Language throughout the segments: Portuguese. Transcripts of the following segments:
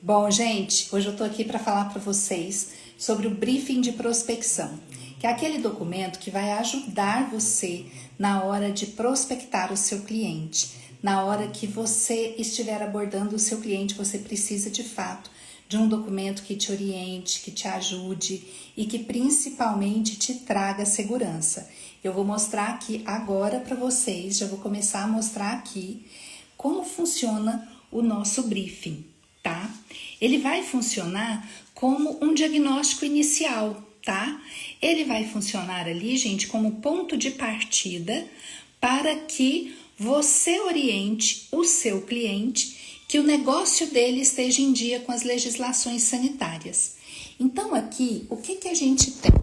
Bom, gente, hoje eu tô aqui para falar para vocês sobre o briefing de prospecção, que é aquele documento que vai ajudar você na hora de prospectar o seu cliente. Na hora que você estiver abordando o seu cliente, você precisa de fato de um documento que te oriente, que te ajude e que principalmente te traga segurança. Eu vou mostrar aqui agora para vocês, já vou começar a mostrar aqui como funciona o nosso briefing, tá? Ele vai funcionar como um diagnóstico inicial, tá? Ele vai funcionar ali, gente, como ponto de partida para que você oriente o seu cliente que o negócio dele esteja em dia com as legislações sanitárias. Então aqui, o que a gente tem?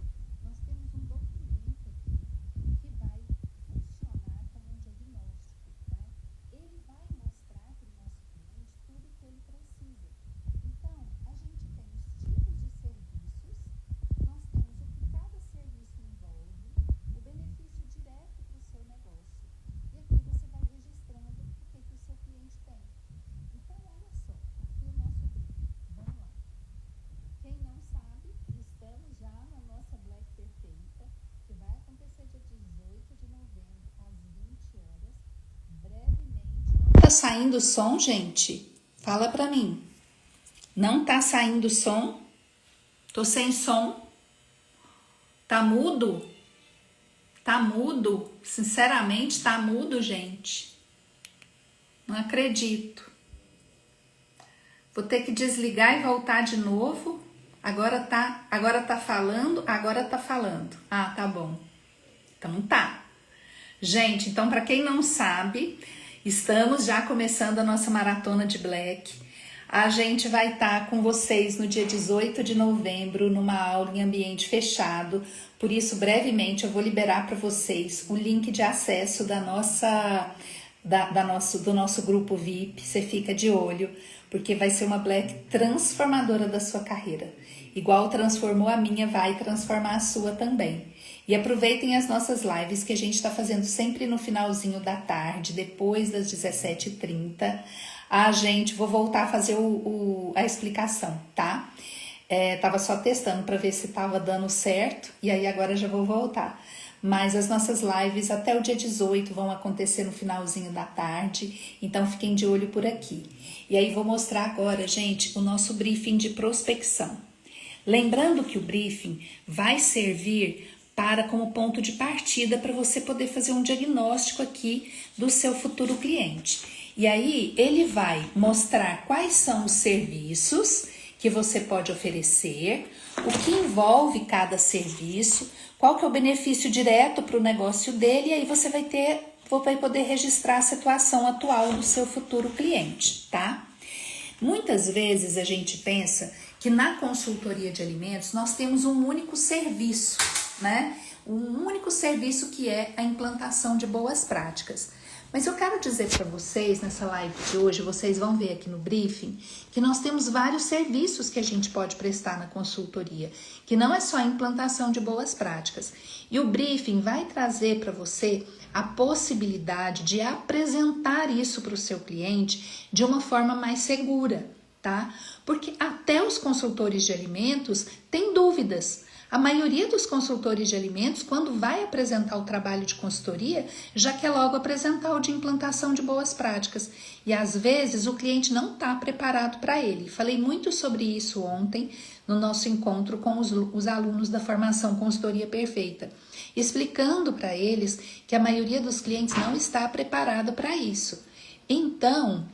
Tá saindo som, gente? Fala pra mim. Não tá saindo som? Tô sem som? Tá mudo? Tá mudo? Sinceramente, tá mudo, gente. Não acredito. Vou ter que desligar e voltar de novo. Agora tá falando, agora tá falando. Ah, tá bom. Então tá. Gente, então para quem não sabe, estamos já começando a nossa maratona de Black. A gente vai estar com vocês no dia 18 de novembro, numa aula em ambiente fechado. Por isso, brevemente, eu vou liberar para vocês o link de acesso do nosso grupo VIP. Você fica de olho, porque vai ser uma Black transformadora da sua carreira. Igual transformou a minha, vai transformar a sua também. E aproveitem as nossas lives que a gente está fazendo sempre no finalzinho da tarde, depois das 17h30. Vou voltar a fazer a explicação, tá? Tava só testando para ver se tava dando certo e aí agora já vou voltar. Mas as nossas lives até o dia 18 vão acontecer no finalzinho da tarde, então fiquem de olho por aqui. E aí vou mostrar agora, gente, o nosso briefing de prospecção. Lembrando que o briefing vai servir como ponto de partida para você poder fazer um diagnóstico aqui do seu futuro cliente. E aí ele vai mostrar quais são os serviços que você pode oferecer, o que envolve cada serviço, qual que é o benefício direto para o negócio dele, e aí você vai poder registrar a situação atual do seu futuro cliente, tá? Muitas vezes a gente pensa que na consultoria de alimentos nós temos um único serviço, né? Um único serviço que é a implantação de boas práticas. Mas eu quero dizer para vocês, nessa live de hoje, vocês vão ver aqui no briefing, que nós temos vários serviços que a gente pode prestar na consultoria, que não é só a implantação de boas práticas. E o briefing vai trazer para você a possibilidade de apresentar isso para o seu cliente de uma forma mais segura, tá? Porque até os consultores de alimentos têm dúvidas. A maioria dos consultores de alimentos, quando vai apresentar o trabalho de consultoria, já quer logo apresentar o de implantação de boas práticas. E às vezes o cliente não está preparado para ele. Falei muito sobre isso ontem no nosso encontro com os alunos da formação Consultoria Perfeita, explicando para eles que a maioria dos clientes não está preparado para isso. Então,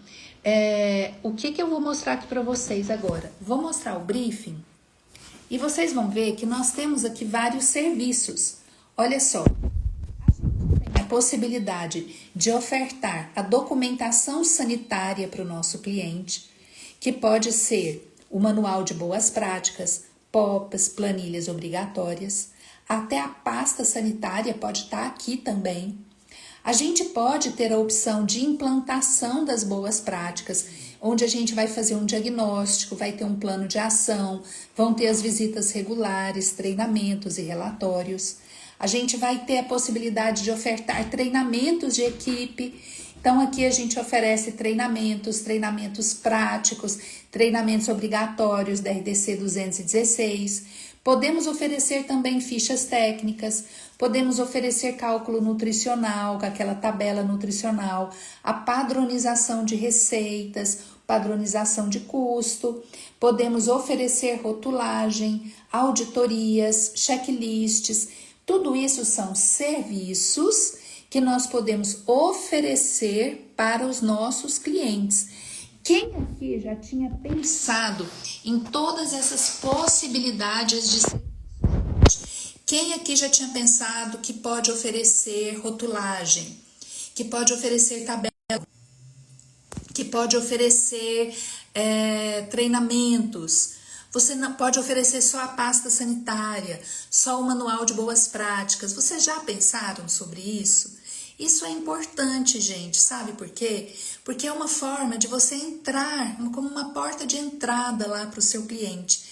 o que eu vou mostrar aqui para vocês agora? Vou mostrar o briefing. E vocês vão ver que nós temos aqui vários serviços. Olha só, a gente tem a possibilidade de ofertar a documentação sanitária para o nosso cliente, que pode ser o manual de boas práticas, POPs, planilhas obrigatórias, até a pasta sanitária pode estar aqui também. A gente pode ter a opção de implantação das boas práticas, onde a gente vai fazer um diagnóstico, vai ter um plano de ação, vão ter as visitas regulares, treinamentos e relatórios. A gente vai ter a possibilidade de ofertar treinamentos de equipe Então aqui a gente oferece treinamentos práticos, treinamentos obrigatórios da RDC 216. Podemos oferecer também fichas técnicas, podemos oferecer cálculo nutricional, com aquela tabela nutricional, a padronização de receitas, padronização de custo, podemos oferecer rotulagem, auditorias, checklists. Tudo isso são serviços que nós podemos oferecer para os nossos clientes. Quem aqui já tinha pensado em todas essas possibilidades de serviço? Quem aqui já tinha pensado que pode oferecer rotulagem, que pode oferecer tabela, que pode oferecer treinamentos? Você não pode oferecer só a pasta sanitária, só o manual de boas práticas. Vocês já pensaram sobre isso? Isso é importante, gente, sabe por quê? Porque é uma forma de você entrar, como uma porta de entrada lá para o seu cliente.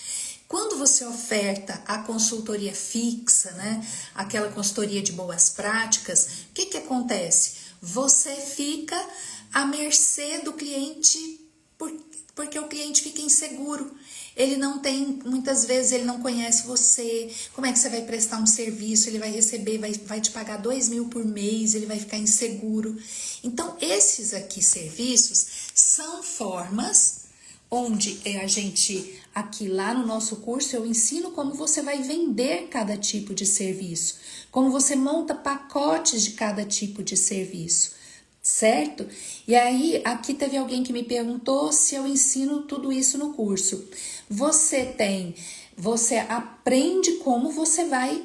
Quando você oferta a consultoria fixa, né, aquela consultoria de boas práticas, o que acontece? Você fica à mercê do cliente, porque o cliente fica inseguro. Ele não tem, muitas vezes ele não conhece você, como é que você vai prestar um serviço, ele vai receber, vai te pagar 2.000 por mês, ele vai ficar inseguro. Então, esses aqui serviços são formas onde a gente, aqui lá no nosso curso, eu ensino como você vai vender cada tipo de serviço, como você monta pacotes de cada tipo de serviço. Certo? E aí, aqui teve alguém que me perguntou se eu ensino tudo isso no curso. Você aprende como você vai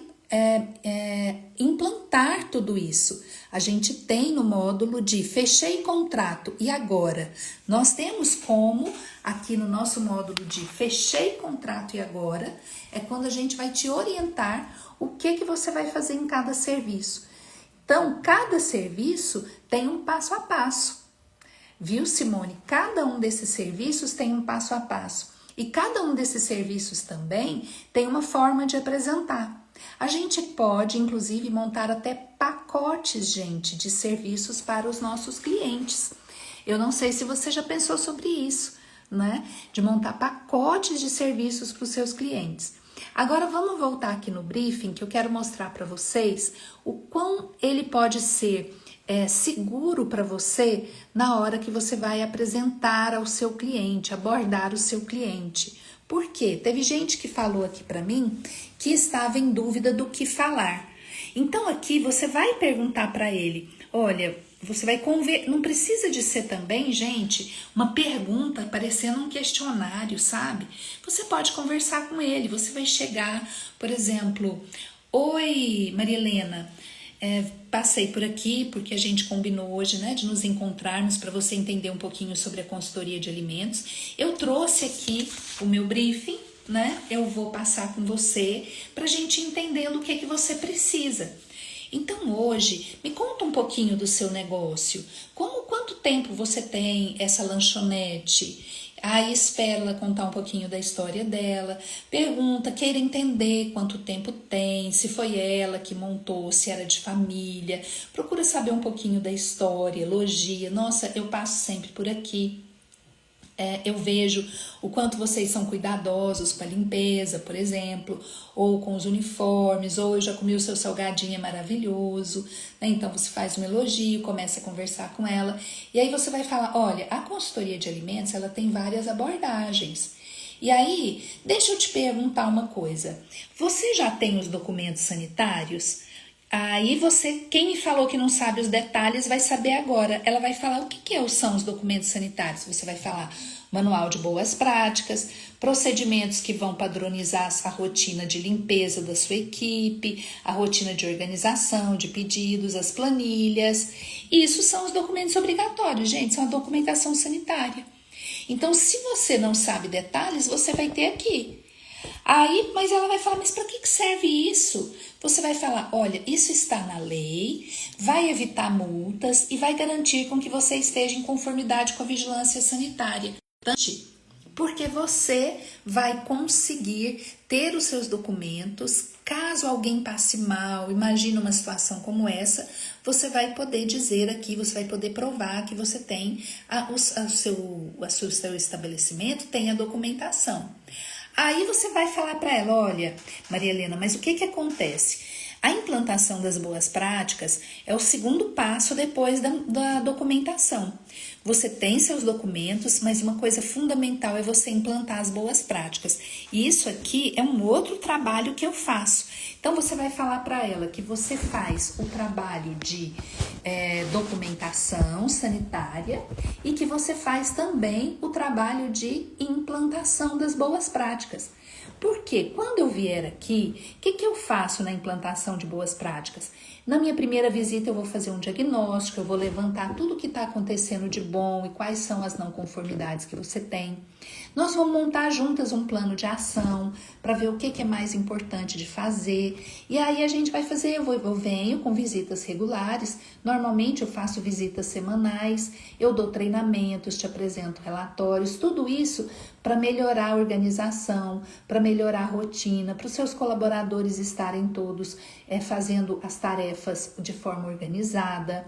implantar tudo isso. A gente tem no módulo de fechei contrato e agora. Nós temos como, aqui no nosso módulo de fechei contrato e agora, é quando a gente vai te orientar o que você vai fazer em cada serviço. Então, cada serviço tem um passo a passo, viu, Simone? Cada um desses serviços tem um passo a passo. E cada um desses serviços também tem uma forma de apresentar. A gente pode, inclusive, montar até pacotes, gente, de serviços para os nossos clientes. Eu não sei se você já pensou sobre isso, né? De montar pacotes de serviços para os seus clientes. Agora vamos voltar aqui no briefing, que eu quero mostrar para vocês o quão ele pode ser seguro para você na hora que você vai apresentar ao seu cliente, abordar o seu cliente. Por quê? Teve gente que falou aqui para mim que estava em dúvida do que falar. Então aqui você vai perguntar para ele, olha, você vai não precisa de ser também, gente, uma pergunta parecendo um questionário, sabe? Você pode conversar com ele, você vai chegar, por exemplo, oi, Maria Helena, passei por aqui porque a gente combinou hoje, né, de nos encontrarmos para você entender um pouquinho sobre a consultoria de alimentos. Eu trouxe aqui o meu briefing, né? Eu vou passar com você para a gente entendendo o que você precisa. Então hoje, me conta um pouquinho do seu negócio. Quanto tempo você tem essa lanchonete? Aí espera ela contar um pouquinho da história dela. Pergunta, queira entender quanto tempo tem, se foi ela que montou, se era de família. Procura saber um pouquinho da história, elogia. Nossa, eu passo sempre por aqui. Eu vejo o quanto vocês são cuidadosos com a limpeza, por exemplo, ou com os uniformes, ou eu já comi o seu salgadinho, é maravilhoso, né? Então você faz um elogio, começa a conversar com ela, e aí você vai falar, olha, a consultoria de alimentos, ela tem várias abordagens. E aí, deixa eu te perguntar uma coisa, você já tem os documentos sanitários? Aí quem me falou que não sabe os detalhes vai saber agora. Ela vai falar o que são os documentos sanitários. Você vai falar manual de boas práticas, procedimentos que vão padronizar a rotina de limpeza da sua equipe, a rotina de organização, de pedidos, as planilhas. Isso são os documentos obrigatórios, gente, são a documentação sanitária. Então, se você não sabe detalhes, você vai ter aqui. Aí, mas ela vai falar, mas para que serve isso? Você vai falar, olha, isso está na lei, vai evitar multas e vai garantir com que você esteja em conformidade com a vigilância sanitária. Porque você vai conseguir ter os seus documentos Caso alguém passe mal, imagine uma situação como essa, você vai poder dizer aqui, você vai poder provar que você tem o seu estabelecimento, tem a documentação. Aí você vai falar para ela, olha, Maria Helena, mas o que acontece? A implantação das boas práticas é o segundo passo depois da documentação. Você tem seus documentos, mas uma coisa fundamental é você implantar as boas práticas. E isso aqui é um outro trabalho que eu faço. Então, você vai falar para ela que você faz o trabalho de documentação sanitária e que você faz também o trabalho de implantação das boas práticas. Porque quando eu vier aqui, o que eu faço na implantação de boas práticas? Na minha primeira visita eu vou fazer um diagnóstico, eu vou levantar tudo o que está acontecendo de bom e quais são as não conformidades que você tem. Nós vamos montar juntas um plano de ação para ver o que é mais importante de fazer. E aí a gente vai fazer, eu venho com visitas regulares, normalmente eu faço visitas semanais, eu dou treinamentos, te apresento relatórios, tudo isso para melhorar a organização, para melhorar a rotina, para os seus colaboradores estarem todos fazendo as tarefas de forma organizada.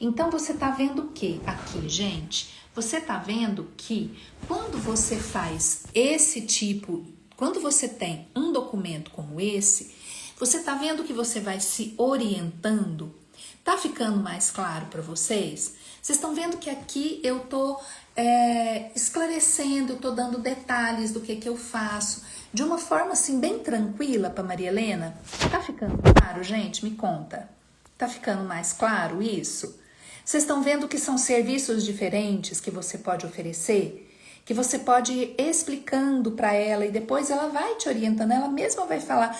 Então, você está vendo o que aqui, gente? Você está vendo que quando você faz quando você tem um documento como esse, você está vendo que você vai se orientando? Tá ficando mais claro para vocês? Vocês estão vendo que aqui eu tô esclarecendo, eu tô dando detalhes do que eu faço, de uma forma assim bem tranquila para Maria Helena? Tá ficando claro, gente? Me conta. Tá ficando mais claro isso? Vocês estão vendo que são serviços diferentes que você pode oferecer? Que você pode ir explicando para ela e depois ela vai te orientando, ela mesma vai falar,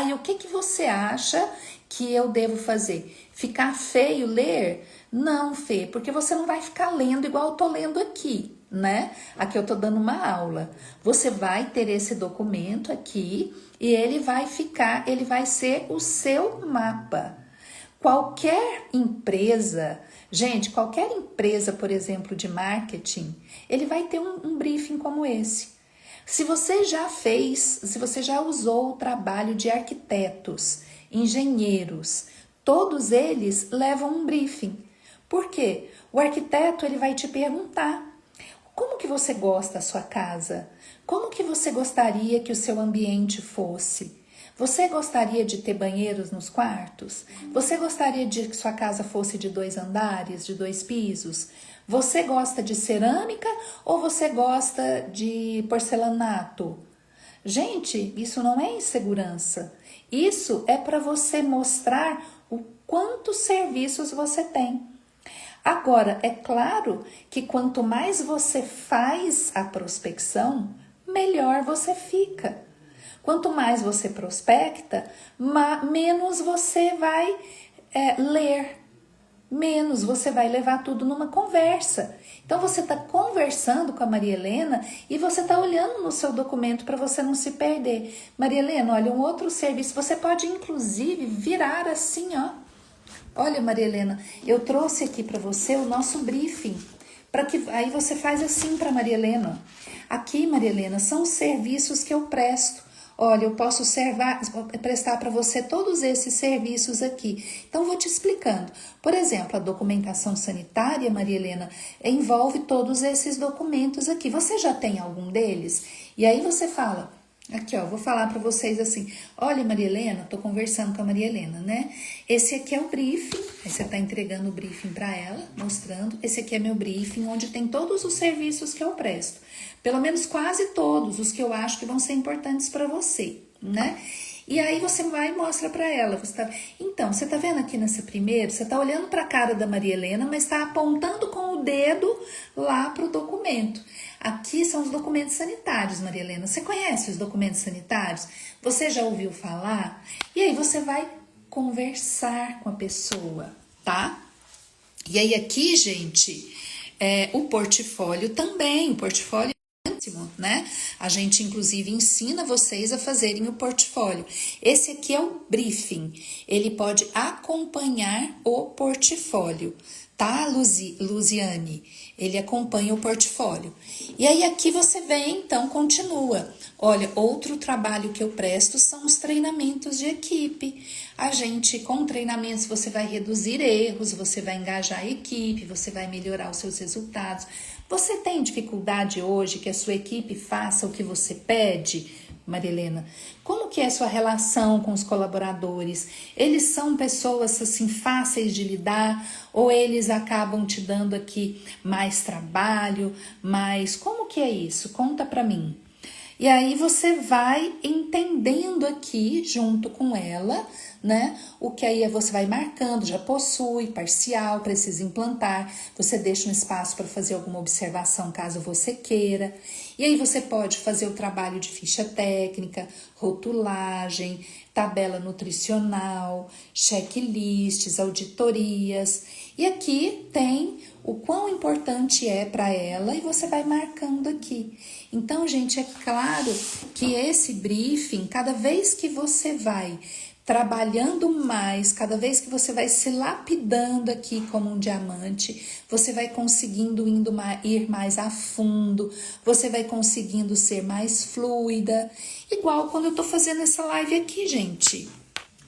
e o que você acha que eu devo fazer? Ficar feio ler? Não, Fê, porque você não vai ficar lendo igual eu tô lendo aqui, né? Aqui eu tô dando uma aula. Você vai ter esse documento aqui e ele vai ser o seu mapa. Qualquer empresa, por exemplo, de marketing, ele vai ter um briefing como esse. Se você já usou o trabalho de arquitetos, engenheiros, todos eles levam um briefing. Por quê? O arquiteto ele vai te perguntar: como que você gosta da sua casa? Como que você gostaria que o seu ambiente fosse? Você gostaria de ter banheiros nos quartos? Você gostaria de que sua casa fosse de 2 andares, de 2 pisos? Você gosta de cerâmica ou você gosta de porcelanato? Gente, isso não é insegurança. Isso é para você mostrar o quantos serviços você tem. Agora, é claro que quanto mais você faz a prospecção, melhor você fica. Quanto mais você prospecta, menos você vai ler, menos você vai levar tudo numa conversa. Então, você está conversando com a Maria Helena e você está olhando no seu documento para você não se perder. Maria Helena, olha, um outro serviço, você pode inclusive virar assim, ó. Olha, Maria Helena, eu trouxe aqui para você o nosso briefing, para que aí você faz assim para Maria Helena. Aqui, Maria Helena, são os serviços que eu presto. Olha, eu posso prestar para você todos esses serviços aqui. Então, vou te explicando. Por exemplo, a documentação sanitária, Maria Helena, envolve todos esses documentos aqui. Você já tem algum deles? E aí você fala, aqui ó, vou falar para vocês assim, olha Maria Helena, tô conversando com a Maria Helena, né? Esse aqui é o briefing, aí você tá entregando o briefing para ela, mostrando, esse aqui é meu briefing, onde tem todos os serviços que eu presto. Pelo menos quase todos os que eu acho que vão ser importantes para você, né? E aí você vai e mostra para ela. Então, você tá vendo aqui nessa primeira, você tá olhando para a cara da Maria Helena, mas está apontando com o dedo lá para o documento. Aqui são os documentos sanitários, Maria Helena. Você conhece os documentos sanitários? Você já ouviu falar? E aí você vai conversar com a pessoa, tá? E aí aqui, gente, o portfólio também, o portfólio, né? A gente inclusive ensina vocês a fazerem o portfólio. Esse aqui é o briefing. Ele pode acompanhar o portfólio, tá, Luziane? Ele acompanha o portfólio. E aí aqui você vem, então continua. Olha, outro trabalho que eu presto são os treinamentos de equipe. A gente, com treinamentos, você vai reduzir erros, você vai engajar a equipe, você vai melhorar os seus resultados. Você tem dificuldade hoje que a sua equipe faça o que você pede, Marilena? Como que é a sua relação com os colaboradores? Eles são pessoas assim fáceis de lidar ou eles acabam te dando aqui mais trabalho, como que é isso? Conta pra mim. E aí você vai entendendo aqui junto com ela, né? O que aí você vai marcando, já possui, parcial, precisa implantar. Você deixa um espaço para fazer alguma observação caso você queira. E aí você pode fazer o trabalho de ficha técnica, rotulagem, tabela nutricional, checklists, auditorias. E aqui tem o quão importante é para ela e você vai marcando aqui. Então, gente, é claro que esse briefing, cada vez que você vai trabalhando mais, cada vez que você vai se lapidando aqui como um diamante, você vai conseguindo ir mais a fundo, você vai conseguindo ser mais fluida, igual quando eu tô fazendo essa live aqui, gente.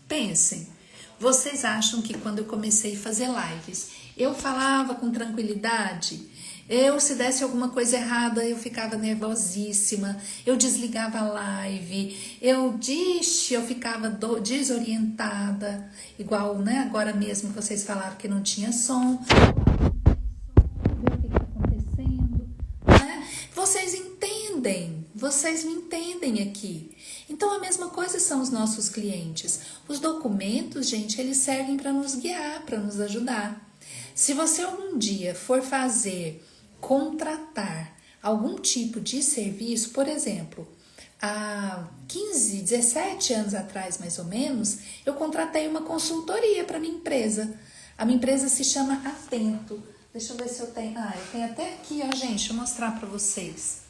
Pensem, vocês acham que quando eu comecei a fazer lives, eu falava com tranquilidade? Se desse alguma coisa errada, eu ficava nervosíssima, eu desligava a live, eu ficava desorientada, igual, né, agora mesmo que vocês falaram que não tinha som, o que está acontecendo, né? Vocês me entendem aqui. Então, a mesma coisa são os nossos clientes. Os documentos, gente, eles servem para nos guiar, para nos ajudar. Se você algum dia for contratar algum tipo de serviço, por exemplo, há 15, 17 anos atrás, mais ou menos, eu contratei uma consultoria para minha empresa. A minha empresa se chama Atento. Deixa eu ver se eu tenho... eu tenho até aqui, ó, gente, deixa eu mostrar para vocês.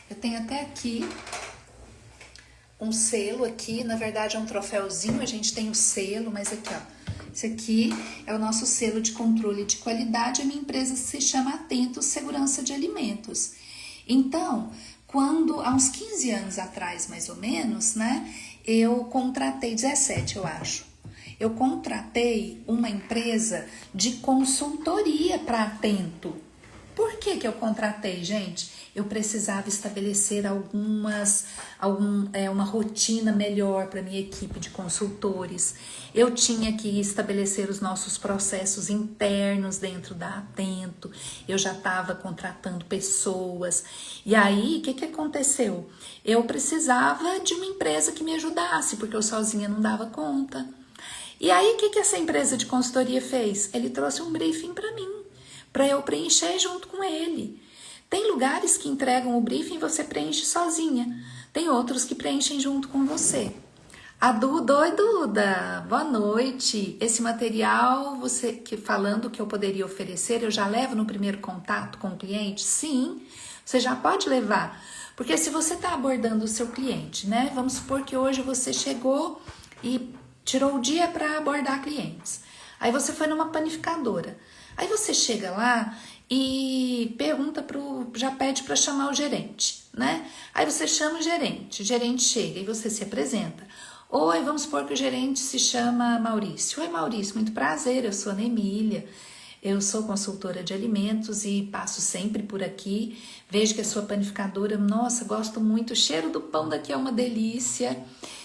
Eu tenho até aqui um selo aqui, na verdade é um troféuzinho, a gente tem o selo, mas aqui, ó. Esse aqui é o nosso selo de controle de qualidade. A minha empresa se chama Atento Segurança de Alimentos. Então, há uns 15 anos atrás, mais ou menos, né, eu contratei, 17 eu acho, eu contratei uma empresa de consultoria para Atento. Por que eu contratei, gente? Eu precisava estabelecer uma rotina melhor para minha equipe de consultores. Eu tinha que estabelecer os nossos processos internos dentro da Atento. Eu já estava contratando pessoas. E aí, o que aconteceu? Eu precisava de uma empresa que me ajudasse, porque eu sozinha não dava conta. E aí, o que essa empresa de consultoria fez? Ele trouxe um briefing para mim, para eu preencher junto com ele. Tem lugares que entregam o briefing e você preenche sozinha. Tem outros que preenchem junto com você. A Duda, oi Duda, boa noite. Esse material, falando que eu poderia oferecer, eu já levo no primeiro contato com o cliente? Sim, você já pode levar. Porque se você está abordando o seu cliente, né? Vamos supor que hoje você chegou e tirou o dia para abordar clientes. Aí você foi numa panificadora. Aí você chega lá e já pede para chamar o gerente, né? Aí você chama o gerente chega e você se apresenta. Oi, vamos supor que o gerente se chama Maurício. Oi, Maurício, muito prazer, eu sou Ana Emília, eu sou consultora de alimentos e passo sempre por aqui. Vejo que a sua panificadora, nossa, gosto muito, o cheiro do pão daqui é uma delícia.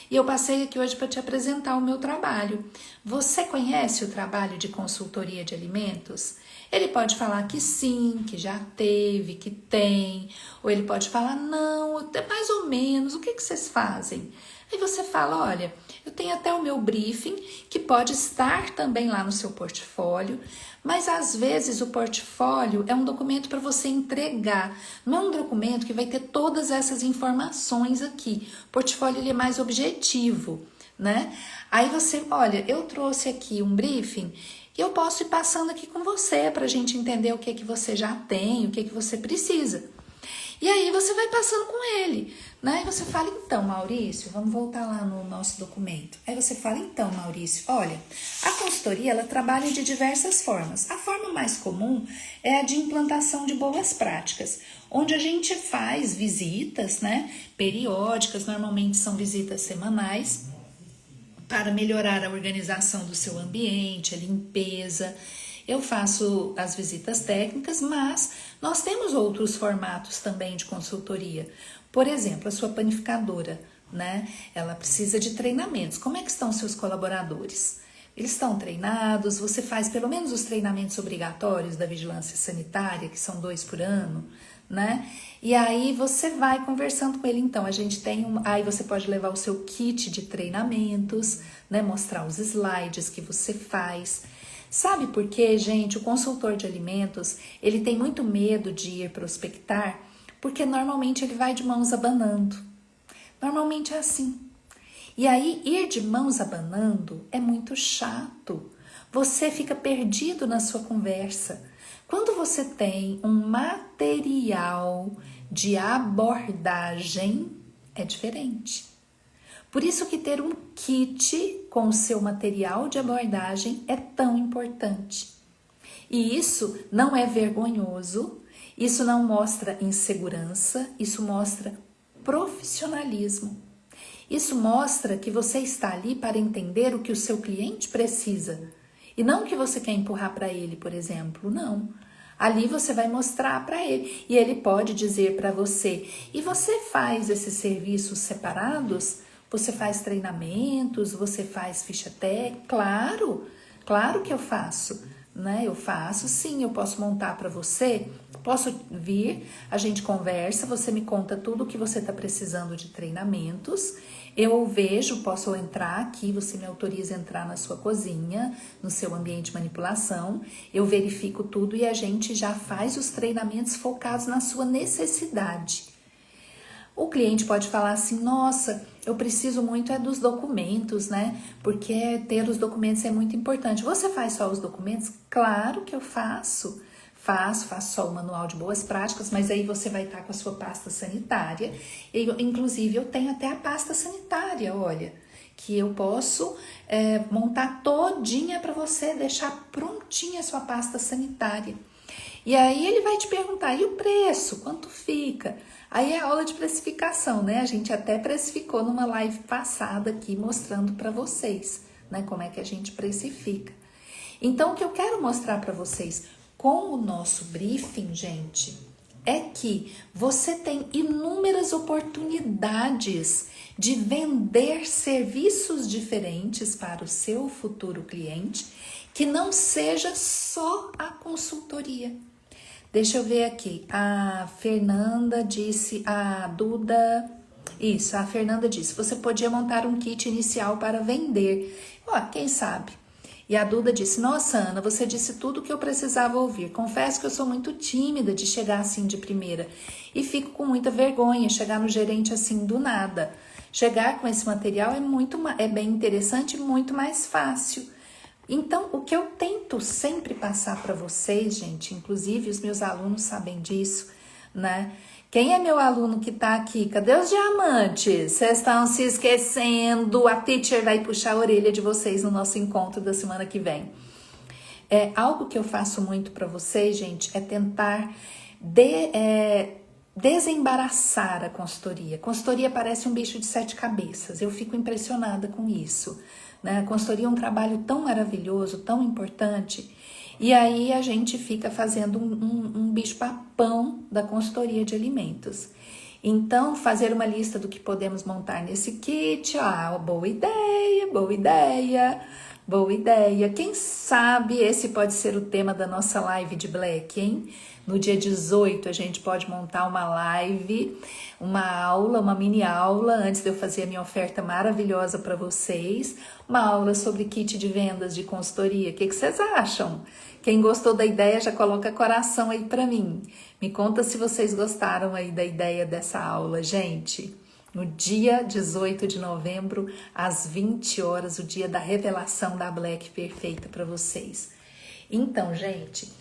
E eu passei aqui hoje para te apresentar o meu trabalho. Você conhece o trabalho de consultoria de alimentos? Ele pode falar que sim, que já teve, que tem. Ou ele pode falar, não, até mais ou menos, o que vocês fazem? Aí você fala, olha, eu tenho até o meu briefing, que pode estar também lá no seu portfólio, mas às vezes o portfólio é um documento para você entregar, não é um documento que vai ter todas essas informações aqui. O portfólio ele é mais objetivo, né? Aí você, olha, eu trouxe aqui um briefing e eu posso ir passando aqui com você para a gente entender o que você já tem, o que você precisa. E aí você vai passando com ele, né? E você fala, então, Maurício, vamos voltar lá no nosso documento. Aí você fala, então, Maurício, olha, a consultoria, ela trabalha de diversas formas. A forma mais comum é a de implantação de boas práticas, onde a gente faz visitas, né, periódicas, normalmente são visitas semanais, para melhorar a organização do seu ambiente, a limpeza. Eu faço as visitas técnicas, mas nós temos outros formatos também de consultoria. Por exemplo, a sua panificadora, né? Ela precisa de treinamentos. Como é que estão seus colaboradores? Eles estão treinados? Você faz pelo menos os treinamentos obrigatórios da vigilância sanitária, que são 2 por ano, né? E aí você vai conversando com ele. Então, a gente tem aí você pode levar o seu kit de treinamentos, né? Mostrar os slides que você faz. Sabe por quê, gente? O consultor de alimentos, ele tem muito medo de ir prospectar, porque normalmente ele vai de mãos abanando. Normalmente é assim. E aí, ir de mãos abanando é muito chato. Você fica perdido na sua conversa. Quando você tem um material de abordagem, é diferente. Por isso que ter um kit com o seu material de abordagem é tão importante. E isso não é vergonhoso, isso não mostra insegurança, isso mostra profissionalismo. Isso mostra que você está ali para entender o que o seu cliente precisa. E não que você quer empurrar para ele, por exemplo, não. Ali você vai mostrar para ele e ele pode dizer para você. E você faz esses serviços separados? Você faz treinamentos? Você faz ficha técnica? Claro que eu faço, né? Eu faço, sim, eu posso montar para você. Posso vir, a gente conversa, você me conta tudo o que você está precisando de treinamentos. Eu vejo, posso entrar aqui, você me autoriza a entrar na sua cozinha, no seu ambiente de manipulação. Eu verifico tudo e a gente já faz os treinamentos focados na sua necessidade. O cliente pode falar assim, nossa, eu preciso muito dos documentos, né? Porque ter os documentos é muito importante. Você faz só os documentos? Claro que eu faço. Faço só o manual de boas práticas, mas aí você vai estar com a sua pasta sanitária. Inclusive, eu tenho até a pasta sanitária, olha, que eu posso montar todinha para você, deixar prontinha a sua pasta sanitária. E aí ele vai te perguntar, e o preço? Quanto fica? Aí é aula de precificação, né? A gente até precificou numa live passada aqui, mostrando para vocês, né? Como é que a gente precifica. Então, o que eu quero mostrar para vocês com o nosso briefing, gente, é que você tem inúmeras oportunidades de vender serviços diferentes para o seu futuro cliente, que não seja só a consultoria. Deixa eu ver aqui, a Fernanda disse, a Fernanda disse, você podia montar um kit inicial para vender. Ó, quem sabe? E a Duda disse, nossa, Ana, você disse tudo o que eu precisava ouvir. Confesso que eu sou muito tímida de chegar assim de primeira e fico com muita vergonha chegar no gerente assim do nada. Chegar com esse material é bem interessante e muito mais fácil. Então, o que eu tento sempre passar para vocês, gente, inclusive os meus alunos sabem disso, né? Quem é meu aluno que tá aqui? Cadê os diamantes? Vocês estão se esquecendo. A teacher vai puxar a orelha de vocês no nosso encontro da semana que vem. Algo que eu faço muito para vocês, gente, é tentar desembaraçar a consultoria. Consultoria parece um bicho de 7 cabeças. Eu fico impressionada com isso, né? A consultoria é um trabalho tão maravilhoso, tão importante. E aí a gente fica fazendo um bicho-papão da consultoria de alimentos. Então, fazer uma lista do que podemos montar nesse kit, boa ideia, boa ideia, boa ideia. Quem sabe esse pode ser o tema da nossa live de Black, hein? No dia 18 a gente pode montar uma live, uma aula, uma mini aula, antes de eu fazer a minha oferta maravilhosa para vocês, uma aula sobre kit de vendas de consultoria. O que vocês acham? Quem gostou da ideia já coloca coração aí para mim. Me conta se vocês gostaram aí da ideia dessa aula, gente. No dia 18 de novembro, às 20 horas, o dia da revelação da Black perfeita para vocês. Então, gente,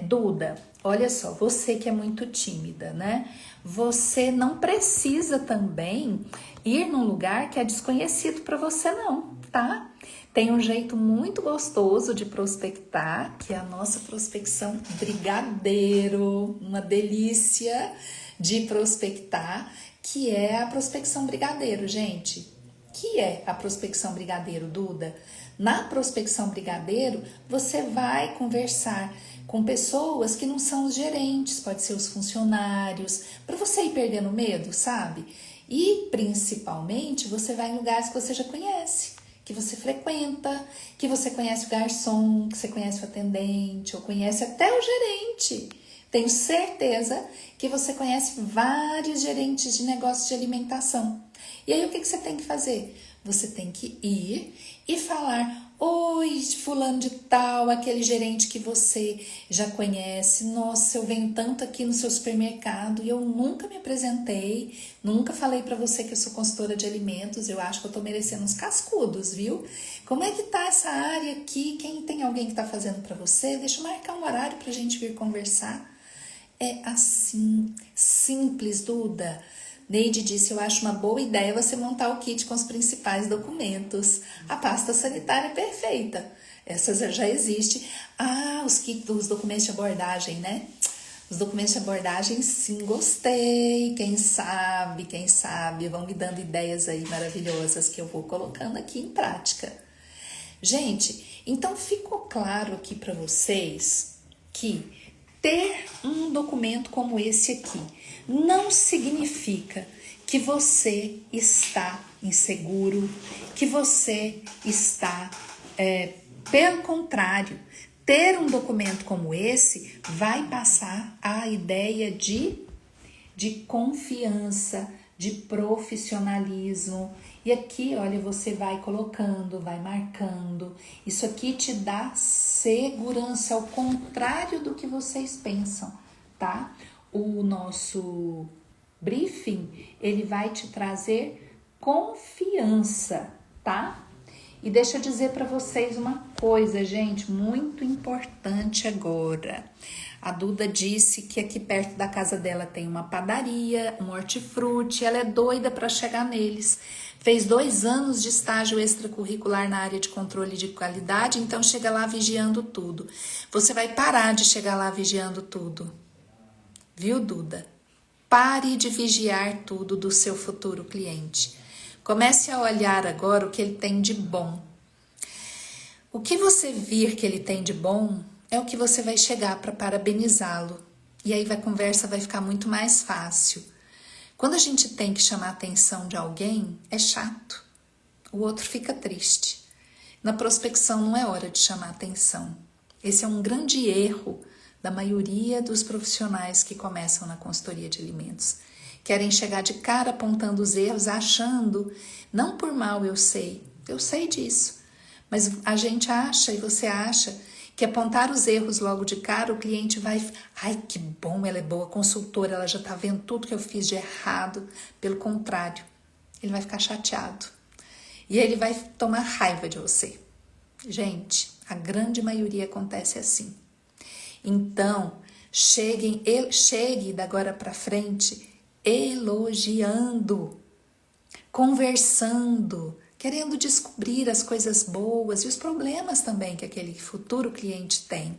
Duda, olha só, você que é muito tímida, né? Você não precisa também ir num lugar que é desconhecido para você não, tá? Tem um jeito muito gostoso de prospectar, que é a nossa prospecção brigadeiro, uma delícia de prospectar, que é a prospecção brigadeiro, gente. Que é a prospecção brigadeiro, Duda? Na prospecção brigadeiro, você vai conversar com pessoas que não são os gerentes, pode ser os funcionários, para você ir perdendo medo, sabe? E principalmente você vai em lugares que você já conhece, que você frequenta, que você conhece o garçom, que você conhece o atendente, ou conhece até o gerente. Tenho certeza que você conhece vários gerentes de negócios de alimentação. E aí o que você tem que fazer? Você tem que ir e falar: oi, fulano de tal, aquele gerente que você já conhece. Nossa, eu venho tanto aqui no seu supermercado e eu nunca me apresentei, nunca falei pra você que eu sou consultora de alimentos. Eu acho que eu tô merecendo uns cascudos, viu? Como é que tá essa área aqui? Quem tem alguém que tá fazendo pra você? Deixa eu marcar um horário pra gente vir conversar. É assim, simples, Duda. Neide disse: eu acho uma boa ideia você montar o kit com os principais documentos. A pasta sanitária é perfeita. Essa já existe. Os documentos de abordagem, né? Os documentos de abordagem, sim, gostei. Quem sabe, vão me dando ideias aí maravilhosas que eu vou colocando aqui em prática. Gente, então ficou claro aqui para vocês que ter um documento como esse aqui não significa que você está inseguro, que você está... pelo contrário, ter um documento como esse vai passar a ideia de confiança, de profissionalismo. E aqui, olha, você vai colocando, vai marcando. Isso aqui te dá segurança, ao contrário do que vocês pensam, tá? O nosso briefing, ele vai te trazer confiança, tá? E deixa eu dizer para vocês uma coisa, gente, muito importante agora. A Duda disse que aqui perto da casa dela tem uma padaria, um hortifruti, ela é doida para chegar neles. Fez 2 anos de estágio extracurricular na área de controle de qualidade, então chega lá vigiando tudo. Você vai parar de chegar lá vigiando tudo. Viu, Duda? Pare de vigiar tudo do seu futuro cliente. Comece a olhar agora o que ele tem de bom. O que você vir que ele tem de bom é o que você vai chegar para parabenizá-lo. E aí a conversa vai ficar muito mais fácil. Quando a gente tem que chamar a atenção de alguém, é chato. O outro fica triste. Na prospecção não é hora de chamar a atenção. Esse é um grande erro da maioria dos profissionais que começam na consultoria de alimentos. Querem chegar de cara apontando os erros, achando, não por mal, eu sei disso, mas a gente acha e você acha que apontar os erros logo de cara, o cliente vai, ai que bom, ela é boa consultora, ela já tá vendo tudo que eu fiz de errado. Pelo contrário, ele vai ficar chateado e ele vai tomar raiva de você. Gente, a grande maioria acontece assim. Então, chegue da agora para frente elogiando, conversando, querendo descobrir as coisas boas e os problemas também que aquele futuro cliente tem.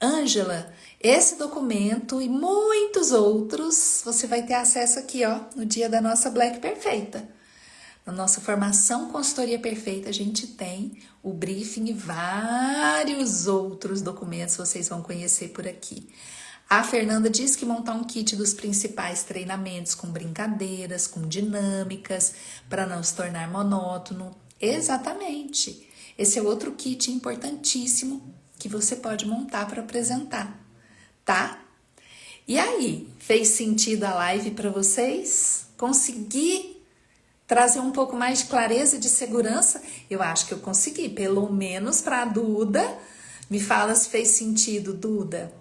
Ângela, esse documento e muitos outros você vai ter acesso aqui, ó, no dia da nossa Black Perfeita. Na nossa formação Consultoria Perfeita, a gente tem o briefing e vários outros documentos vocês vão conhecer por aqui. A Fernanda diz que montar um kit dos principais treinamentos com brincadeiras, com dinâmicas, para não se tornar monótono. Exatamente. Esse é outro kit importantíssimo que você pode montar para apresentar, tá? E aí, fez sentido a live para vocês? Consegui trazer um pouco mais de clareza e de segurança? Eu acho que eu consegui, pelo menos para a Duda. Me fala se fez sentido, Duda.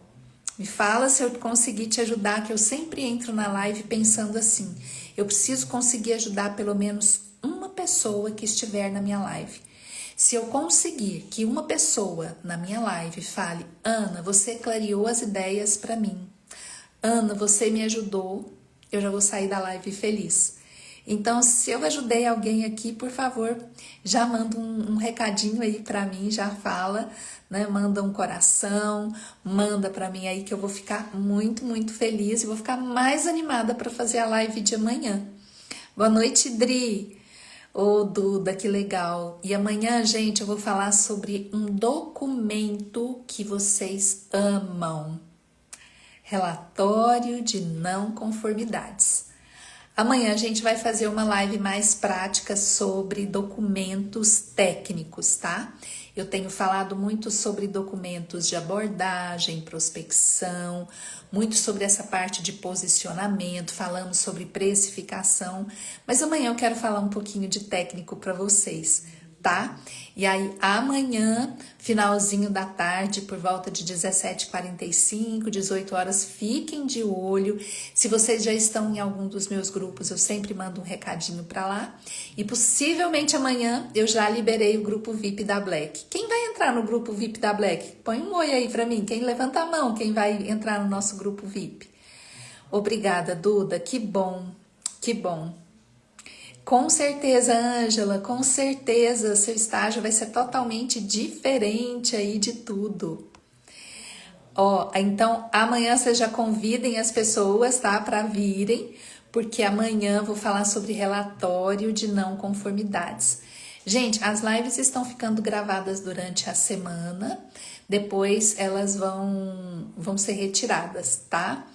Me fala se eu consegui te ajudar, que eu sempre entro na live pensando assim, eu preciso conseguir ajudar pelo menos uma pessoa que estiver na minha live. Se eu conseguir que uma pessoa na minha live fale: Ana, você clareou as ideias para mim. Ana, você me ajudou. Eu já vou sair da live feliz. Então, se eu ajudei alguém aqui, por favor, já manda um recadinho aí para mim, já fala, né? Manda um coração, manda para mim aí que eu vou ficar muito, muito feliz e vou ficar mais animada para fazer a live de amanhã. Boa noite, Dri. Ô, Duda, que legal. E amanhã, gente, eu vou falar sobre um documento que vocês amam. Relatório de não conformidades. Amanhã a gente vai fazer uma live mais prática sobre documentos técnicos, tá? Eu tenho falado muito sobre documentos de abordagem, prospecção, muito sobre essa parte de posicionamento, falamos sobre precificação, mas amanhã eu quero falar um pouquinho de técnico para vocês, tá? E aí amanhã, finalzinho da tarde, por volta de 17h45, 18 horas, fiquem de olho. Se vocês já estão em algum dos meus grupos, eu sempre mando um recadinho para lá. E possivelmente amanhã eu já liberei o grupo VIP da Black. Quem vai entrar no grupo VIP da Black? Põe um oi aí para mim. Quem levanta a mão, quem vai entrar no nosso grupo VIP? Obrigada, Duda. Que bom, que bom. Com certeza, Ângela, com certeza, seu estágio vai ser totalmente diferente aí de tudo. Ó, então amanhã vocês já convidem as pessoas, tá, para virem, porque amanhã eu vou falar sobre relatório de não conformidades. Gente, as lives estão ficando gravadas durante a semana, depois elas vão ser retiradas, tá?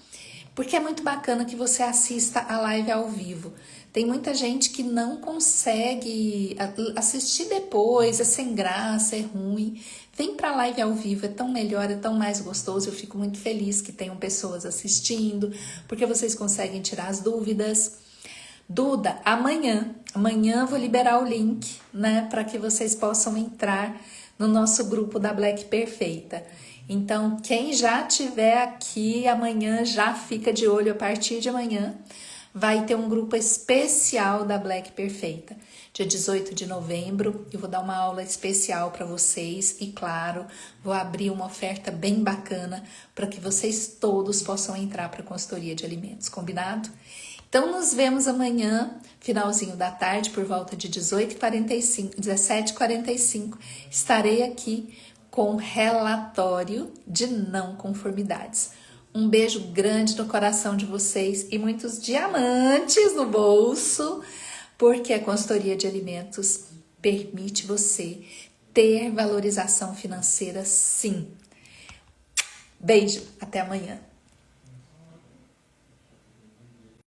Porque é muito bacana que você assista a live ao vivo. Tem muita gente que não consegue assistir depois, é sem graça, é ruim. Vem pra live ao vivo, é tão melhor, é tão mais gostoso. Eu fico muito feliz que tenham pessoas assistindo, porque vocês conseguem tirar as dúvidas. Duda, amanhã eu vou liberar o link, né, para que vocês possam entrar no nosso grupo da Black Perfeita. Então, quem já estiver aqui amanhã já fica de olho. A partir de amanhã vai ter um grupo especial da Black Perfeita. Dia 18 de novembro eu vou dar uma aula especial para vocês e, claro, vou abrir uma oferta bem bacana para que vocês todos possam entrar para a consultoria de alimentos, combinado? Então, nos vemos amanhã, finalzinho da tarde, por volta de 18h45, 17h45. Estarei aqui com relatório de não conformidades. Um beijo grande no coração de vocês e muitos diamantes no bolso, porque a consultoria de alimentos permite você ter valorização financeira, sim. Beijo, até amanhã.